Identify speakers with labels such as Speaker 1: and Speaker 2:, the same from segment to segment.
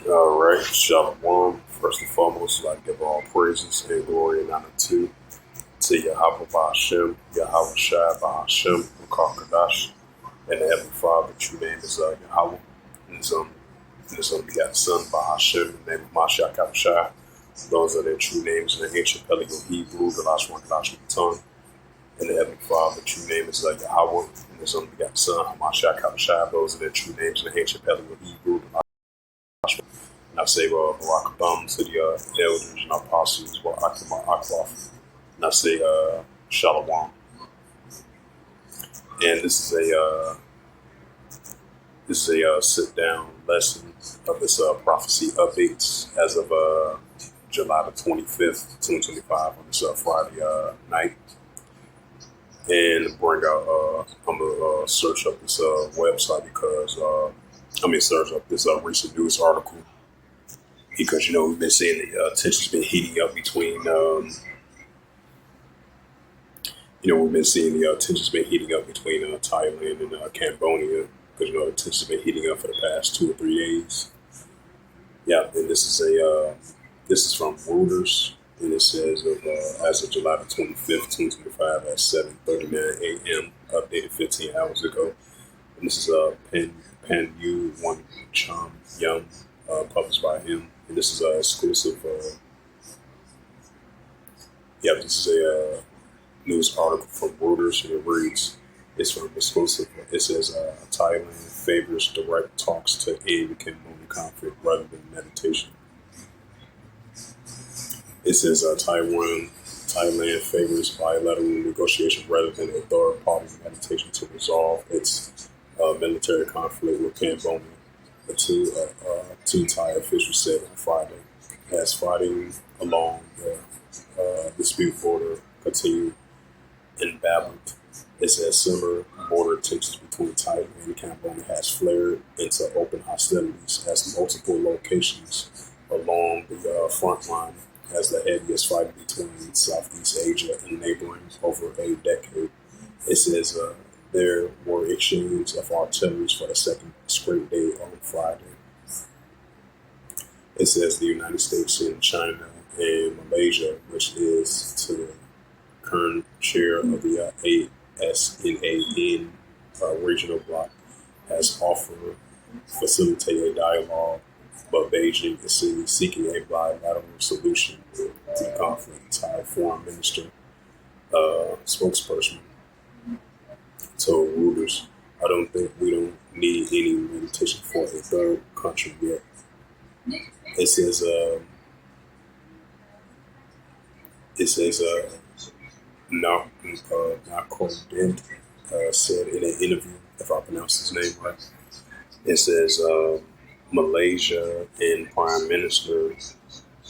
Speaker 1: All right, Shalom. First and foremost, I'd like to give all praises and glory and honor to Yahweh Ba'Hashem, Yahweh Shai Ba'Hashem, Kadash, and the Heavenly Father. The true name is Yahweh, and his begotten Son Ba'Hashem, in the name of Mashiach Yahushua. Those are their true names in the ancient Paleo Hebrew, the last one, Kadash, tongue. And the Heavenly Father, the true name is Yahweh, and his only begotten Son, Mashiach Yahushua. Those are their true names in the ancient Paleo Hebrew, the last one. And I say, Barak Thumb to the elders and apostles, Akima Akloff. And I say, Shalom. And this is a sit-down lesson of this prophecy updates as of July the 25th, 2025 on this Friday night. And bring out, I'm going to search up this website because, search up this recent news article because, we've been seeing the tensions been heating up between, Thailand and Cambodia because, the tensions have been heating up for the past 2 or 3 days. Yeah, and this is from Reuters, and it says as of July the 25th, 2025 at 7:39 a.m., updated 15 hours ago. And this is Pan Yu One Chum Young, published by him. And this is exclusive. This is a news article from Reuters, and it reads, it's from exclusive. It says Thailand favors direct talks to end the Cambodian conflict rather than meditation. It says Thailand favors bilateral negotiation rather than a third-party meditation to resolve its military conflict with Cambodia. The two Thai officials said on Friday, as fighting along the dispute border continued in Babbitt. It says similar border tensions between Thailand and Cambodia has flared into open hostilities as multiple locations along the front line as the heaviest fighting between Southeast Asia and neighboring over a decade. It says there were exchanges of artillery for the second straight day on Friday. It says the United States and China and Malaysia, which is to the current chair of the ASEAN regional bloc, has offered facilitate a dialogue, but Beijing is seeking a bilateral solution to the conflict. Thai Foreign Minister spokesperson told Reuters, I don't think we don't need any meditation for a third country yet. It says Nakodent said in an interview, if I pronounce his name right, it says Malaysia and Prime Minister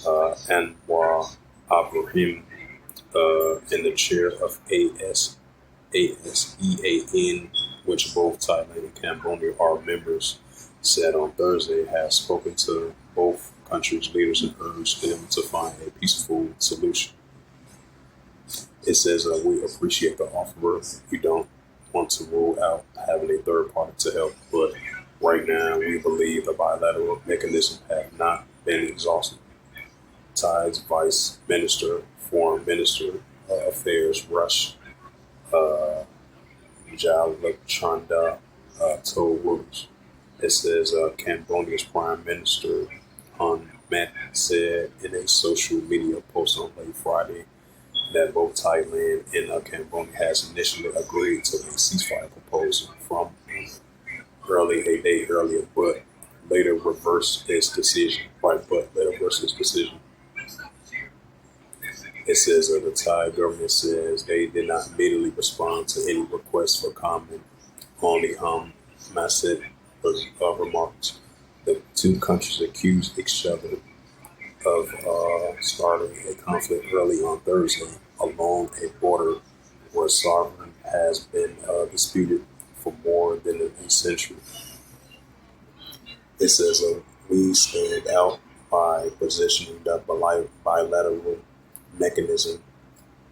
Speaker 1: Anwar Ibrahim and the chair of ASEAN, which both Thailand and Cambodia are members, said on Thursday has spoken to both countries' leaders and urged them to find a peaceful solution. It says we appreciate the offer. We don't want to rule out having a third party to help, but right now we believe the bilateral mechanism have not been exhausted. Thai's Vice Minister, Foreign Minister Affairs Rush Jalachanda told Reuters. It says Cambodia's Prime Minister Hun Manet said in a social media post on late Friday that both Thailand and Cambodia has initially agreed to a ceasefire proposal from a day earlier, but later reversed its decision. It says the Thai government says they did not immediately respond to any requests for comment on the Maset remarks. The two countries accused each other of starting a conflict early on Thursday along a border where sovereignty has been disputed for more than a century. It says we stand out by positioning the bilateral mechanism.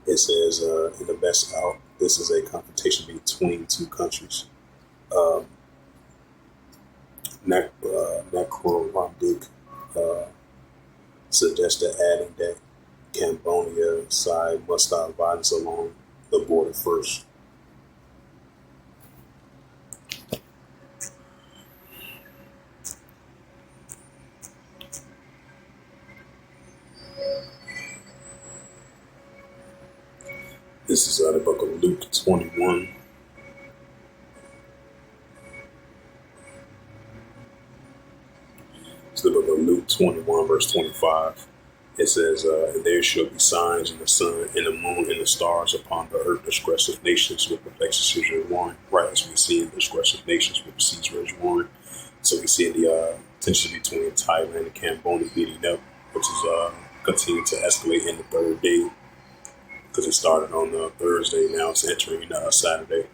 Speaker 1: It says in the best out, this is a confrontation between two countries. Nakorowandik uh, suggested adding that Cambodia side must stop violence along the border first. This is the book of Luke 21. It's the book of Luke 21, verse 25. It says, and there shall be signs in the sun, and the moon, and the stars upon the earth. Disgressive nations with perplexed Caesar warring. Right as we see in disgressive nations with Caesar warring. So we see the tension between Thailand and Cambodia heating up, which is continuing to escalate in the third day, because it started on Thursday. Now it's entering Saturday.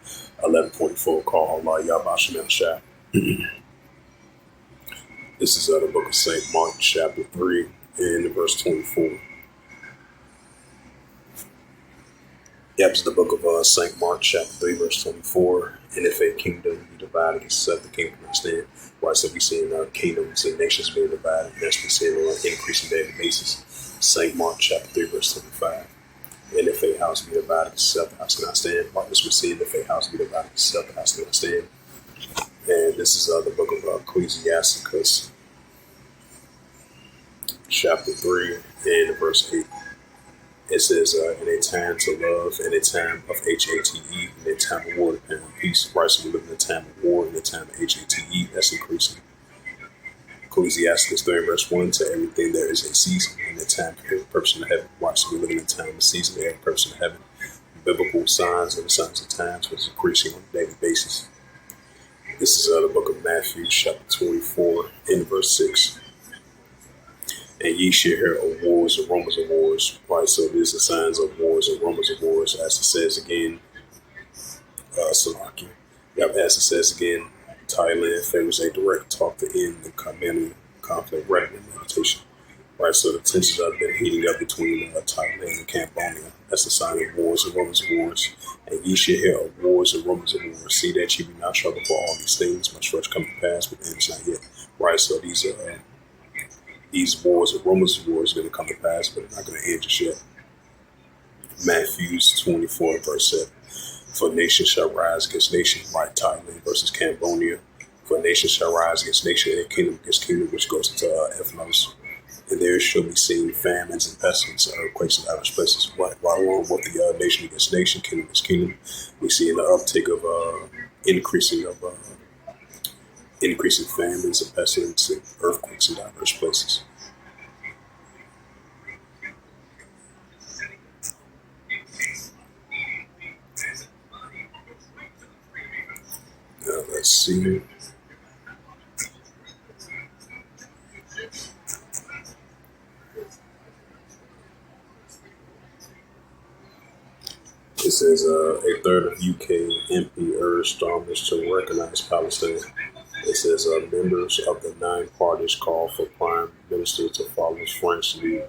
Speaker 1: 11:44 call Allah Yahba Shem Shah. This is the book of St. Mark, chapter 3, and verse 24. Yep, it's the book of St. Mark, chapter 3, verse 24. And if a kingdom be divided against itself, the kingdom will stand. Right, so we're seeing kingdoms and nations being divided. And that's we're seeing on an increasing daily basis. St. Mark, chapter 3, verse 25. And if a house be divided against itself, the house cannot stand. Right, as we're seeing, if a house be divided against itself, the house cannot stand. And this is the book of Ecclesiasticus, chapter 3, and verse 8. It says, in a time to love, in a time of H-A-T-E, in a time of war, and peace. Right, so we live in a time of war, in a time of H-A-T-E, that's increasing. Ecclesiasticus 3, verse 1, to everything there is a season, and a time for every person in heaven. Right, so we live in a time of season for every person in heaven. Biblical signs and the signs of times, which is increasing on a daily basis. This is the book of Matthew, chapter 24, in verse 6. And ye shall hear of wars and rumors of wars. Right, so these are signs of wars and rumors of wars, as it says again, Slovakia. Yep, as it says again, Thailand favors a direct talk to end the community conflict rather than meditation. Right, so the tensions have been heating up between Thailand and Cambodia. That's a sign of wars and rumors of wars. And ye shall hear of wars and rumors of wars. See that ye be not troubled for all these things, much flesh come to pass, but the end is not yet. Right, so these wars and rumors of wars are going to come to pass, but they're not going to end just yet. Matthew 24, verse 7. For nation shall rise against nation, right? Thailand versus Cambodia. For nation shall rise against nation, and kingdom against kingdom, which goes into ethnos. And there shall be seen famines and pestilence, earthquakes in diverse places. Right along with the nation against nation, kingdom against kingdom, we see an uptick of increasing famines and pestilence and earthquakes in diverse places. Let's see. It says a third of UK MP urged Starmers to recognize Palestine. It says members of the 9 parties call for Prime Minister to follow French lead.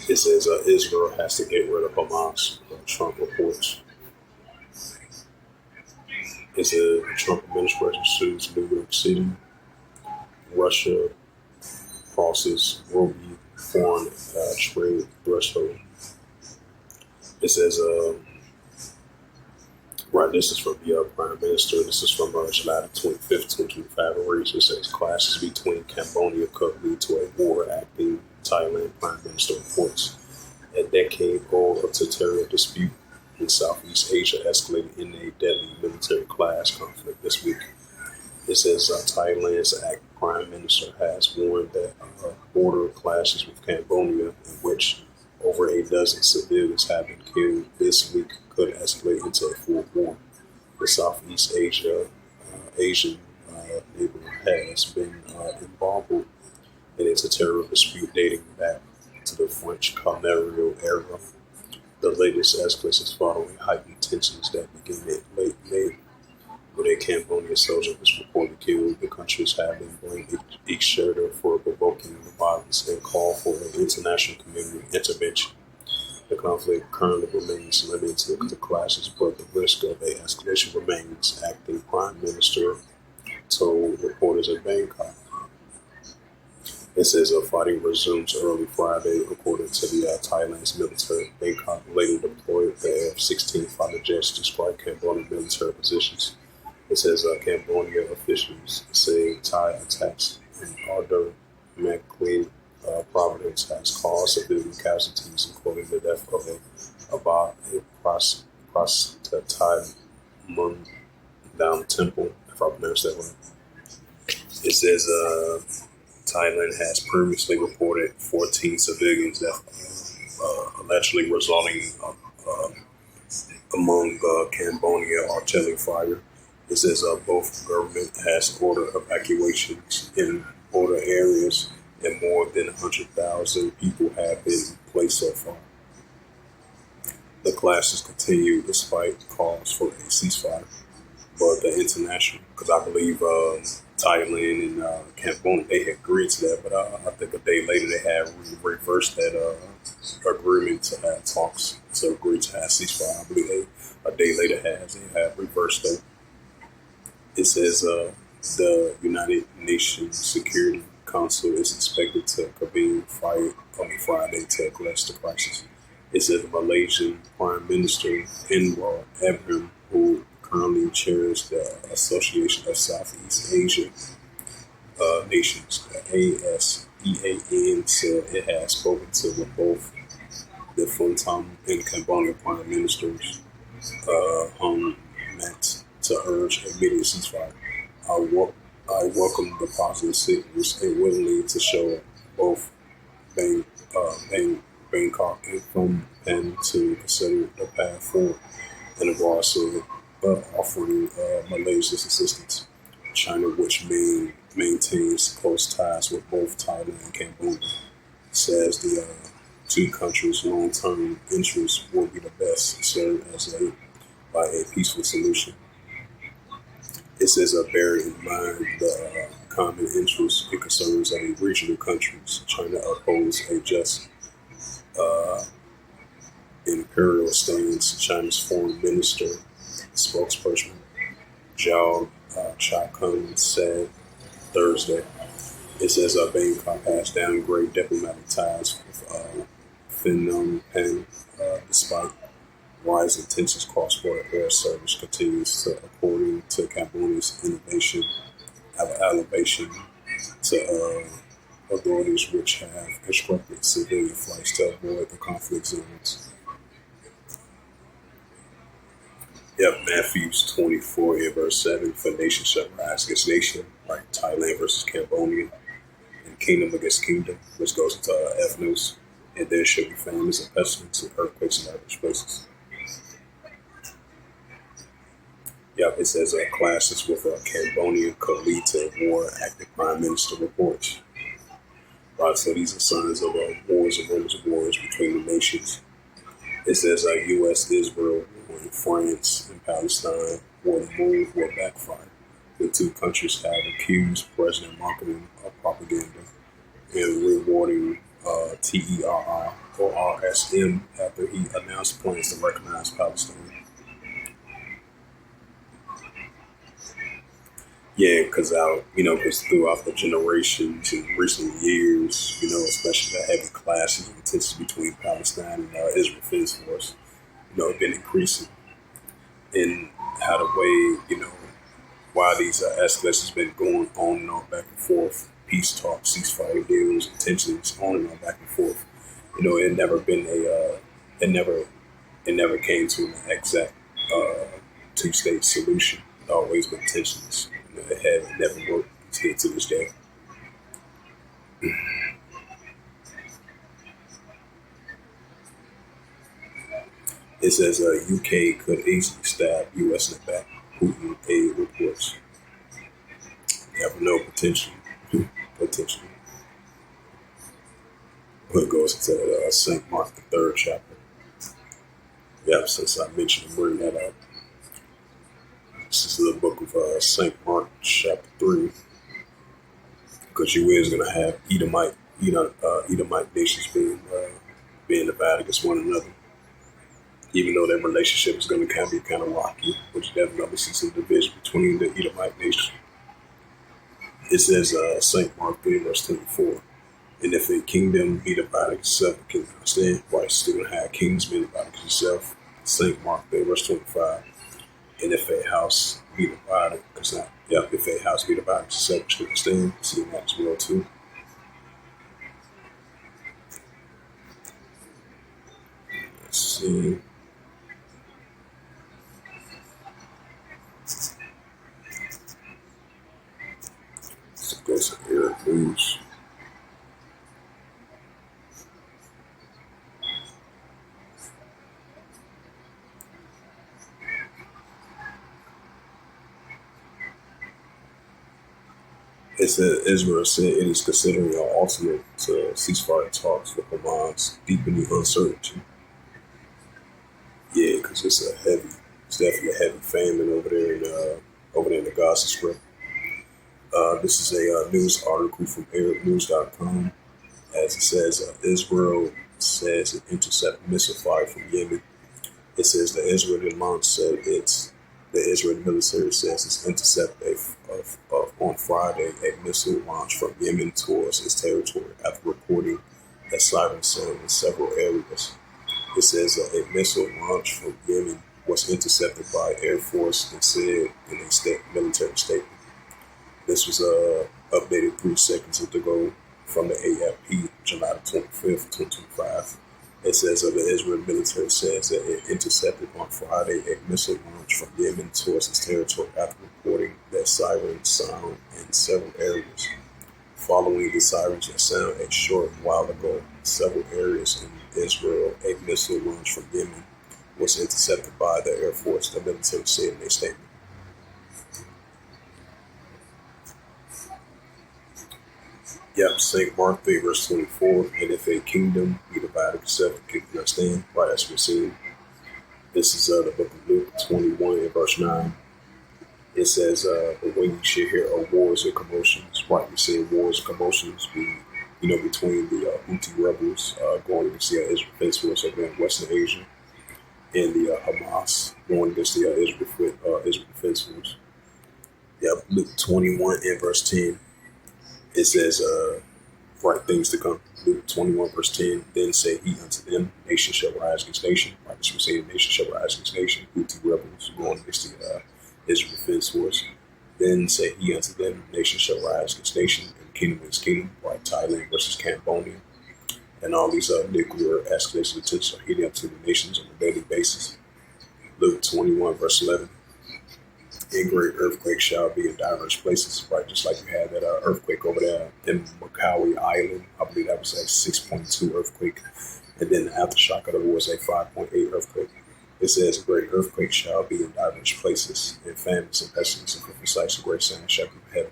Speaker 1: It says Israel has to get rid of Hamas, Trump reports. It says the Trump administration sues New York City. Russia crosses Ruby foreign trade threshold. It says, right, this is from the Prime Minister. This is from July 25th, 2025. It says clashes between Cambodia could lead to a war, acting Thailand Prime Minister reports. A decade-old territorial dispute in Southeast Asia escalated in a deadly military clash conflict this week. It says Thailand's acting Prime Minister has warned that border clashes with Cambodia, in which over a dozen civilians have been killed this week, could escalate into a full war. The Southeast Asian neighborhood has been involved in a territorial dispute dating back to the French colonial era. The latest escalations following heightened tensions that began in late May, when a Cambodian soldier was reportedly killed. The countries have been blamed each other for provoking the violence and call for an international community intervention. The conflict currently remains limited to the clashes, but the risk of a escalation remains, acting Prime Minister told reporters in Bangkok. It says fighting resumes early Friday, according to the Thailand's military. Bangkok later deployed the F-16 fighter jets to strike Cambodian military positions. It says Cambodia officials say Thai attacks in Order McQueen Providence has caused civilian casualties, including the death of about a proselyte Mun Dam temple, if I pronounced that right. It says Thailand has previously reported 14 civilians deaths, allegedly resulting among Cambodia artillery fire. It says both government has ordered evacuations in border areas, and more than 100,000 people have been placed so far. The clashes continue despite calls for a ceasefire. But the international, because I believe Thailand and Cambodia, they had agreed to that, but I think a day later they had reversed that agreement to have talks to agree to have ceasefire. I believe they, a day later they have reversed that. It says the United Nations Security Council is expected to convene on Friday to address the crisis. It says the Malaysian Prime Minister Anwar Ibrahim, who currently chairs the Association of Southeast Asian Nations, the ASEAN, said it has spoken to both the Phnom and Cambodia Prime Ministers Hun Mat to urge immediate ceasefire. I welcome the positive signals and willingly to show both Bangkok and Phnom Penh to consider the path forward. And the Raw said offering Malaysia's assistance. China, which maintains close ties with both Thailand and Cambodia, says the two countries' long-term interests will be the best served by a peaceful solution. It says bearing in mind the common interests and concerns of the regional countries, China upholds a just imperial stance. China's foreign minister spokesperson Zhao Chakun said Thursday. It says Bangkok has downgraded diplomatic ties with Phnom Penh despite rising tensions. Cross-border air service continues to, according to Cambodia's elevation to authorities, which have instructed civilian flights to avoid the conflict zones. Yep, Matthews 24 and verse 7, for nation shall rise against nation, like Thailand versus Cambodia, and kingdom against kingdom, which goes into ethnos, and there shall be famines and pestilence and earthquakes in other places. Yep, it says clashes with Cambodia could lead to war, active prime minister reports. Right, so these are signs of wars and rumors of wars between the nations. It says U.S., Israel, war in France, and Palestine, war to move, will backfire. The two countries have accused President marketing of propaganda and rewarding TERI or RSM after he announced plans to recognize Palestine. Yeah, because throughout the generations and recent years, especially the heavy clashes and tensions between Palestine and Israel Defense Force, have been increasing. And how the way, while these escalations been going on and on back and forth, peace talks, ceasefire deals, tensions on and on back and forth, it never been it never came to an exact two-state solution. It always been tensions. It had never worked to this day. It says UK could easily stab US in the back. Putin aid reports. Have no potential. Potential. It goes to St. Mark, the third chapter. Yep, since I mentioned to bring that up. This is the book of St. Mark, chapter 3. Because you is going to have Edomite nations being divided against one another. Even though that relationship is going to be kind of rocky, which definitely see some division between the Edomite nation. It says St. Mark 3, verse 24. And if a kingdom be divided itself, it cannot stand. Right, still gonna have kings be divided itself. St. Mark 3, verse 25. And if a house be divided, because not, yeah, if a house be divided itself, it cannot stand. See that as well too. Let's see. So go to Arab News. It said Israel said it is considering an alternate to ceasefire talks with Hamas, deepening uncertainty. Yeah, because it's definitely a heavy famine over there in the Gaza Strip. This is a news article from ArabNews.com. As it says, Israel says it intercepted missile fire from Yemen. It says the Israeli military says it's intercepted on Friday a missile launch from Yemen towards its territory after reporting a siren sound in several areas. It says a missile launch from Yemen was intercepted by Air Force and said in a military statement. This was updated 3 seconds ago from the AFP, July 25th, 2025. It says the Israeli military says that it intercepted on Friday a missile launch from Yemen towards its territory after reporting that sirens sound in several areas. Following the sirens that sound a short while ago, several areas in Israel, a missile launch from Yemen was intercepted by the Air Force, the military said in a statement. Yep, St. Mark 3, verse 24. And if a kingdom be divided itself, it cannot stand. Right, as we're seeing. This is the book of Luke 21 and verse 9. It says, but when you should hear of wars and commotions, right, we're seeing wars and commotions between the Houthi rebels going against the Israel Defense Force over in Western Asia and the Hamas going against the Israel Defense Force. Yep, Luke 21 and verse 10. It says, right things to come. Luke 21, verse 10. Then said he unto them, nation shall rise against nation. Right, as we say, nation shall rise against nation. Houthi rebels going against the Israel Defense Force. Then said he unto them, nation shall rise against nation, and kingdom against kingdom. Right, Thailand versus Cambodia. And all these nuclear escalation attempts are heating up to the nations on a daily basis. Luke 21, verse 11. And great earthquake shall be in diverse places, right? Just like you had that earthquake over there in Macaulay Island. I believe that was a 6.2 earthquake. And then the aftershock of it was a 5.8 earthquake. It says a great earthquake shall be in diverse places, and famines and pestilence and different sights of great signs shall be from heaven.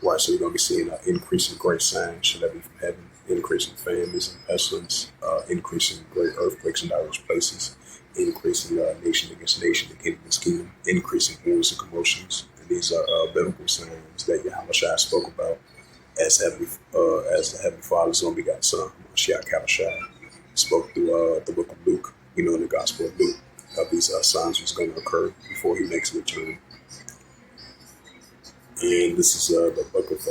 Speaker 1: Right, so you're going to be seeing an increase in great signs shall that be from heaven, increasing famines and pestilence, increasing great earthquakes in diverse places, increasing nation against nation and kingdom against kingdom, increasing wars and commotions. And these are biblical signs that Yahushua spoke about as the Heavenly Father's only begotten Son, Mashiach Yahushua, spoke through the book of Luke, in the Gospel of Luke, of these signs was going to occur before he makes a return. And this is the book of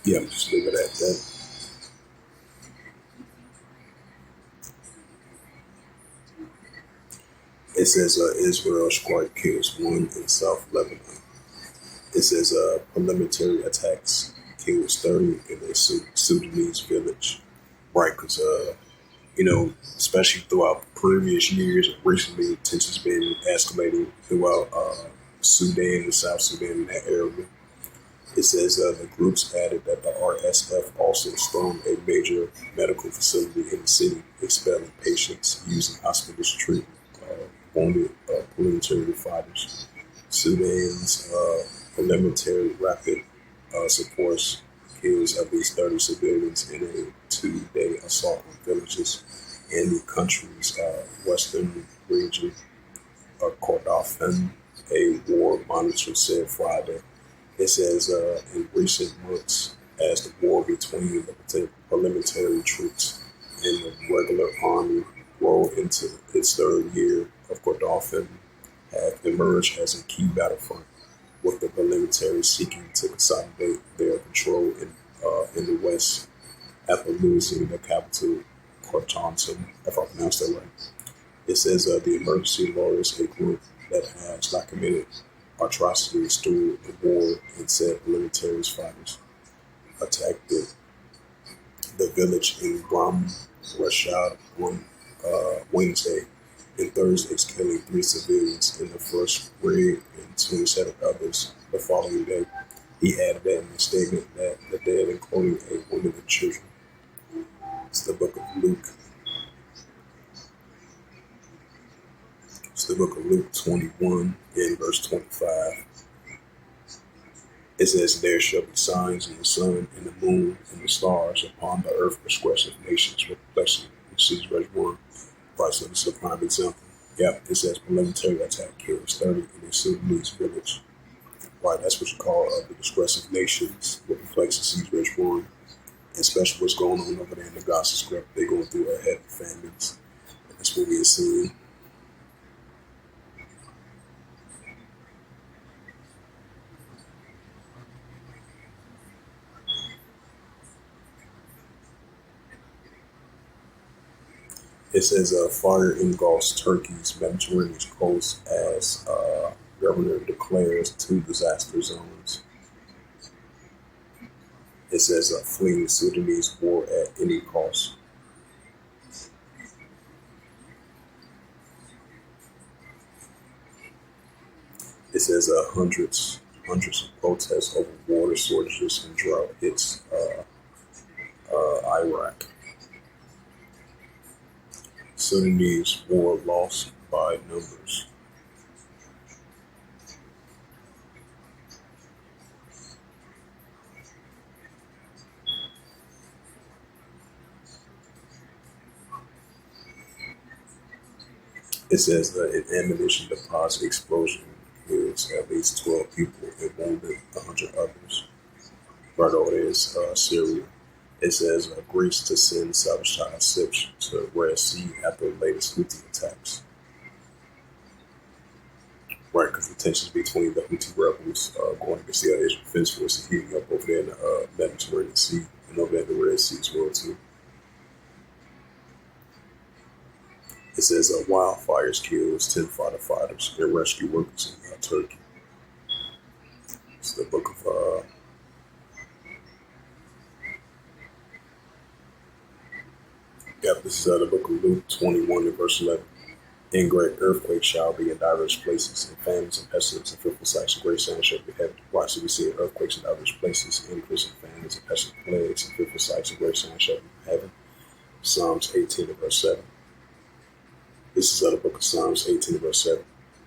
Speaker 1: I'm just leave it at that. It says Israel strike kills one in South Lebanon. It says preliminary attacks kills 30 in a Sudanese village. Right, because especially throughout previous years, recently tensions been escalating throughout Sudan and South Sudan in that area. It says the groups added that the RSF also stormed a major medical facility in the city, expelling patients using hospitals to treat wounded military fighters. Sudan's preliminary rapid supports kills at least 30 civilians in a 2-day assault on villages in the country's western region. Kordofan, a war monitor, said Friday. It says in recent months, as the war between the paramilitary troops and the regular army rolled into its third year of Kordofan, have emerged as a key battlefront. with the military seeking to consolidate their control in the West after losing the capital, Khartoum, if I pronounced that right. It says the emergency lawyers, a group that has documented atrocities through the war and said military fighters attacked the village in Gram Rashad on Wednesday and Thursday, killing 3 civilians in the first raid and 27 others the following day. He added that in a statement that the dead, including a woman and children. It's the book of Luke. It's the book of Luke 21 and verse 25. It says, there shall be signs in the sun and the moon and the stars upon the earth, progressive nations with perplexity. Sees verse 1. Right, so this is a prime example. Yep, it says military attack kills 30 in a Sudanese village. Right, that's what you call the distressive nations with perplexity. Verse 1. Especially what's going on over there in the Gaza Strip. They're going through a heavy famines. And that's what we are seeing. It says fire engulfs Turkey's Mediterranean coast as governor declares 2 disaster zones. It says fleeing Sudanese war at any cost. It says hundreds of protests over water shortages and drought hits Iraq. Sudanese war lost by numbers. It says that an ammunition deposit explosion kills at least 12 people and wounded 100 others. Right over there is Syria. It says Greece to send sabotaged ships to Red Sea after the latest Houthi attacks. Right, because the tensions between the Houthi rebels going against the Israel Defense Force are heating up over there in the Mediterranean Sea and over there in the Red Sea as well too. It says wildfires kills 10 firefighters and rescue workers in Turkey. It's the book of this is the book of Luke 21 and verse 11. And great earthquakes shall be in diverse places, and famines and pestilence and fearful sights and great signs shall be heavy. Watch, so we see earthquakes in diverse places, increasing famines and pestilence, plagues and fearful sights and great signs shall be heaven. Psalms 18 and verse 7. This is the book of Psalms 18 and verse 7.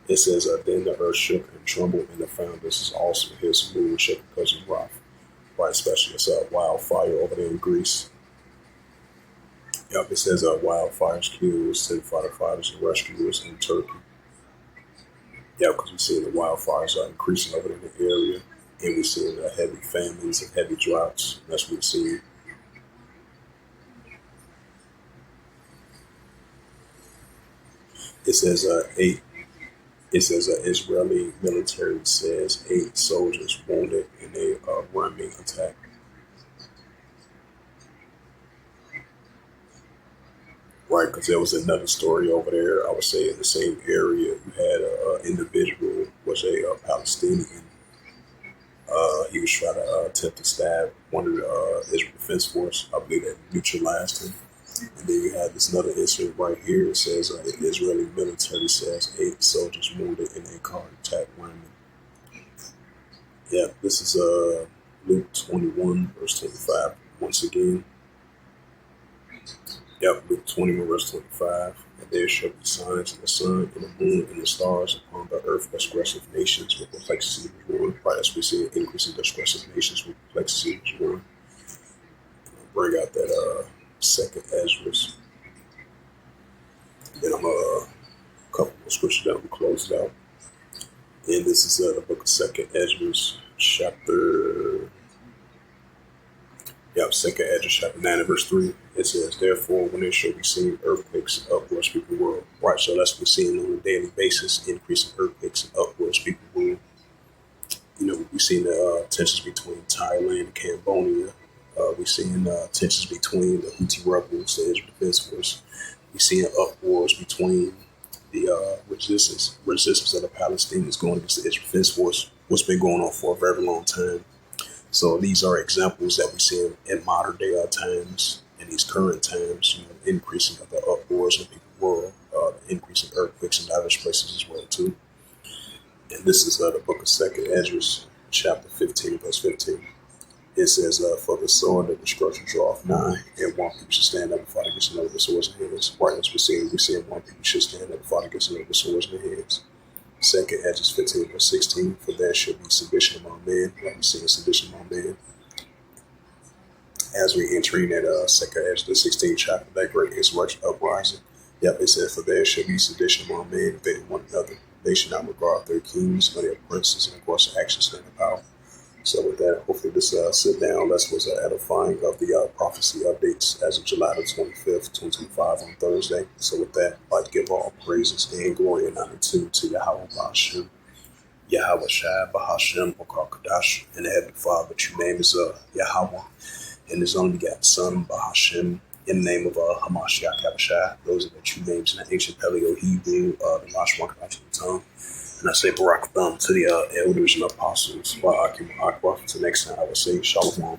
Speaker 1: It says, then the earth shook and trembled, and the foundations also his moon shook because of wrath. Right, especially it's a wildfire over there in Greece. Yep, it says wildfires kills 10 firefighters and rescuers in Turkey. Yeah, because we're seeing the wildfires are increasing over in the area, and we're seeing heavy famines and heavy droughts. That's what we're seeing. It says 8. It says Israeli military says 8 soldiers wounded in a ramming attack. Right, because there was another story over there. I would say in the same area, you had an individual was a Palestinian. He was trying to attempt to stab one of the Israel Defense Force. I believe that neutralized him. And then you have this another incident right here. It says the Israeli military says 8 soldiers wounded in a car attack ramming. Yeah, this is Luke 21 verse 25. Once again. Yep, Luke 21 verse 25. And there shall be signs in the sun and the moon and the stars upon the earth, disgressive nations with perplexity is one. Right, as we see an increase in disgressive nations with perplexity is one. Bring out that second Ezra. Then I'm a couple more scriptures that will close it out. And this is the book of second Ezra, chapter. Second Ezra chapter 9 and verse 3. It says, therefore, when there shall be seen earthquakes and upwards, people will. Right, so that's what we're seeing on a daily basis, increasing earthquakes and upwards, people will. we've seen the tensions between Thailand and Cambodia. We've seen tensions between the Houthi rebels, the Israel Defense Force. We've seen uproars between the resistance of the Palestinians going against the Israel Defense Force, what's been going on for a very long time. So these are examples that we see in modern day times, in these current times, increasing of the uproars in the world, increasing earthquakes in diverse places as well too. And this is the book of Second Ezra, chapter 15, verse 15. It says, "For the sword of destruction draweth nigh, and one people should stand up and fight against another with swords in hands." Right as we're seeing one people should stand up and fight against another with swords in their hands. Second Ezra 15, verse 16, "For there should be sedition among men." Like we see sedition among men. As we entering at Second Ezra, the 16th chapter, that great insurrection uprising. Yep, it says, "For there should be sedition among men, invading one another. They should not regard their kings or their princes, and of course, the actions stand in power." So with that, hopefully this sit down lesson was edifying of the prophecy updates as of July the 25th, 2025 on Thursday. So with that, I'd like to give all praises and glory and honor to Yahweh Bahashem, Yahweh Shai Bahashem, Okar Kadash, and the Heavenly Father, but your name is Yahweh, and His only begotten Son, Bahashem, in the name of Hamashiach Kabashai. Those are the true names in the ancient Paleo Hebrew, the Lashwan Kadash tongue. And I say Barak Thumb to the elders and apostles. To next time, I would say Shalom.